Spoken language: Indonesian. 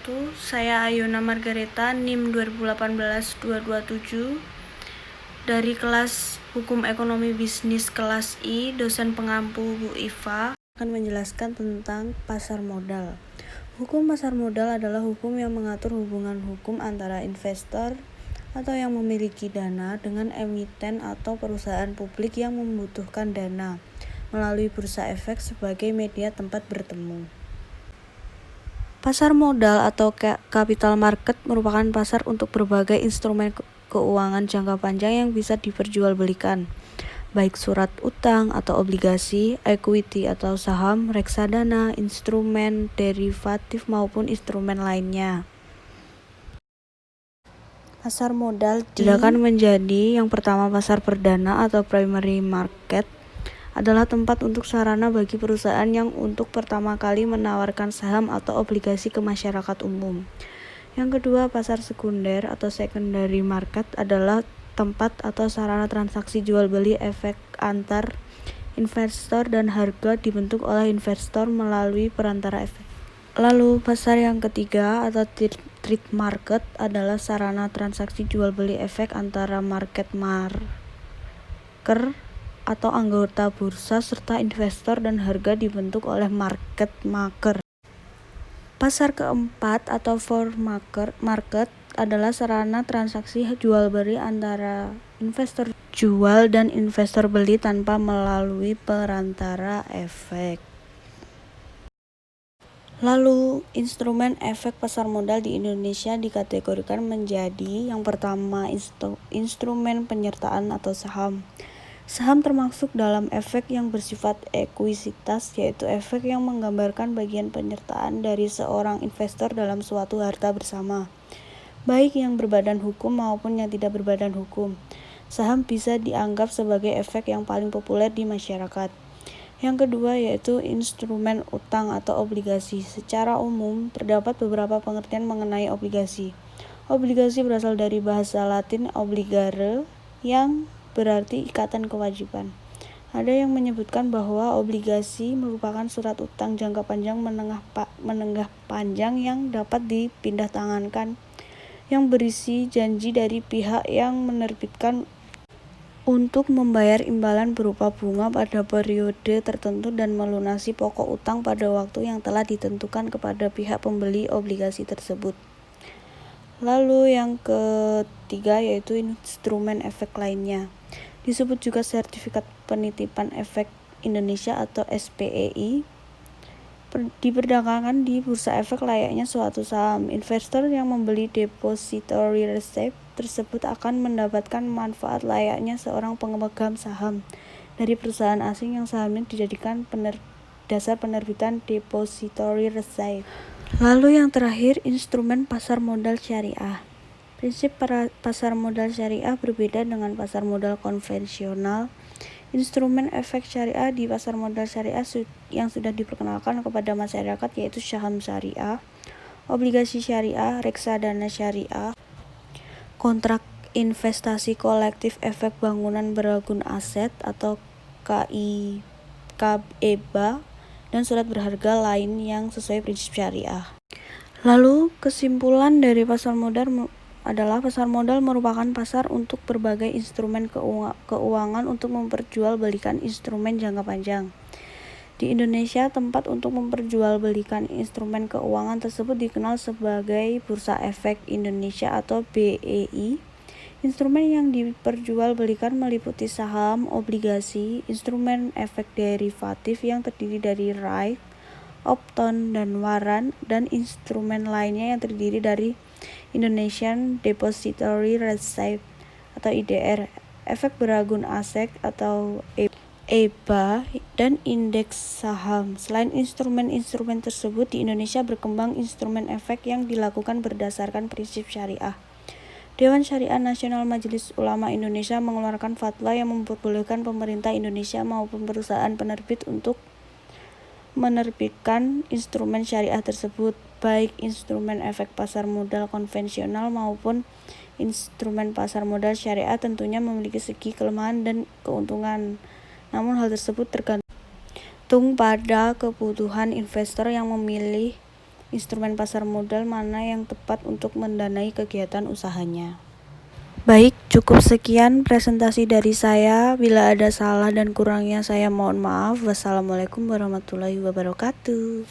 wabarakatuh. Saya Ayona Margareta, NIM 2018-227 dari kelas Hukum Ekonomi Bisnis kelas I, dosen pengampu Bu Iva akan menjelaskan tentang pasar modal. Hukum pasar modal adalah hukum yang mengatur hubungan hukum antara investor atau yang memiliki dana dengan emiten atau perusahaan publik yang membutuhkan dana melalui bursa efek sebagai media tempat bertemu. Pasar modal atau capital market merupakan pasar untuk berbagai instrumen keuangan jangka panjang yang bisa diperjualbelikan, baik surat utang atau obligasi, equity atau saham, reksadana, instrumen derivatif maupun instrumen lainnya. Pasar modal dibedakan menjadi yang pertama pasar perdana atau primary market adalah tempat untuk sarana bagi perusahaan yang untuk pertama kali menawarkan saham atau obligasi ke masyarakat umum. Yang kedua, pasar sekunder atau secondary market adalah tempat atau sarana transaksi jual beli efek antar investor dan harga dibentuk oleh investor melalui perantara efek. Lalu pasar yang ketiga atau trade market adalah sarana transaksi jual beli efek antara market maker atau anggota bursa serta investor dan harga dibentuk oleh market maker. Pasar keempat atau forward market adalah sarana transaksi jual beli antara investor jual dan investor beli tanpa melalui perantara efek. Lalu, instrumen efek pasar modal di Indonesia dikategorikan menjadi yang pertama instrumen penyertaan atau saham. Saham termasuk dalam efek yang bersifat ekuisitas, yaitu efek yang menggambarkan bagian penyertaan dari seorang investor dalam suatu harta bersama, baik yang berbadan hukum maupun yang tidak berbadan hukum. Saham bisa dianggap sebagai efek yang paling populer di masyarakat. Yang kedua yaitu instrumen utang atau obligasi. Secara umum, terdapat beberapa pengertian mengenai obligasi. Obligasi berasal dari bahasa Latin obligare yang berarti ikatan kewajiban. Ada yang menyebutkan bahwa obligasi merupakan surat utang jangka panjang menengah panjang yang dapat dipindahtangankan, yang berisi janji dari pihak yang menerbitkan untuk membayar imbalan berupa bunga pada periode tertentu dan melunasi pokok utang pada waktu yang telah ditentukan kepada pihak pembeli obligasi tersebut. Lalu yang ketiga yaitu instrumen efek lainnya. Disebut juga sertifikat penitipan efek Indonesia atau SPEI. Diperdagangkan di bursa efek layaknya suatu saham. Investor yang membeli depository receipt tersebut akan mendapatkan manfaat layaknya seorang pemegang saham dari perusahaan asing yang sahamnya dijadikan dasar penerbitan depository receipt. Lalu yang terakhir, instrumen pasar modal syariah. Prinsip pasar modal syariah berbeda dengan pasar modal konvensional. Instrumen efek syariah di pasar modal syariah yang sudah diperkenalkan kepada masyarakat yaitu saham syariah, obligasi syariah, reksadana syariah, kontrak investasi kolektif efek bangunan beragun aset atau KIBA, dan surat berharga lain yang sesuai prinsip syariah. Lalu kesimpulan dari pasar modal adalah pasar modal merupakan pasar untuk berbagai instrumen keuangan untuk memperjualbelikan instrumen jangka panjang. Di Indonesia, tempat untuk memperjualbelikan instrumen keuangan tersebut dikenal sebagai Bursa Efek Indonesia atau BEI. Instrumen yang diperjualbelikan meliputi saham, obligasi, instrumen efek derivatif yang terdiri dari right, option, dan warrant, dan instrumen lainnya yang terdiri dari Indonesian Depository Receipt atau IDR, efek beragun aset atau EBA, dan indeks saham. Selain instrumen-instrumen tersebut, di Indonesia berkembang instrumen efek yang dilakukan berdasarkan prinsip syariah. Dewan Syariah Nasional Majelis Ulama Indonesia mengeluarkan fatwa yang memperbolehkan pemerintah Indonesia maupun perusahaan penerbit untuk menerbitkan instrumen syariah tersebut, baik instrumen efek pasar modal konvensional maupun instrumen pasar modal syariah tentunya memiliki segi kelemahan dan keuntungan. Namun hal tersebut tergantung pada kebutuhan investor yang memilih instrumen pasar modal mana yang tepat untuk mendanai kegiatan usahanya. Baik, cukup sekian presentasi dari saya. Bila ada salah dan kurangnya saya mohon maaf. Wassalamualaikum warahmatullahi wabarakatuh.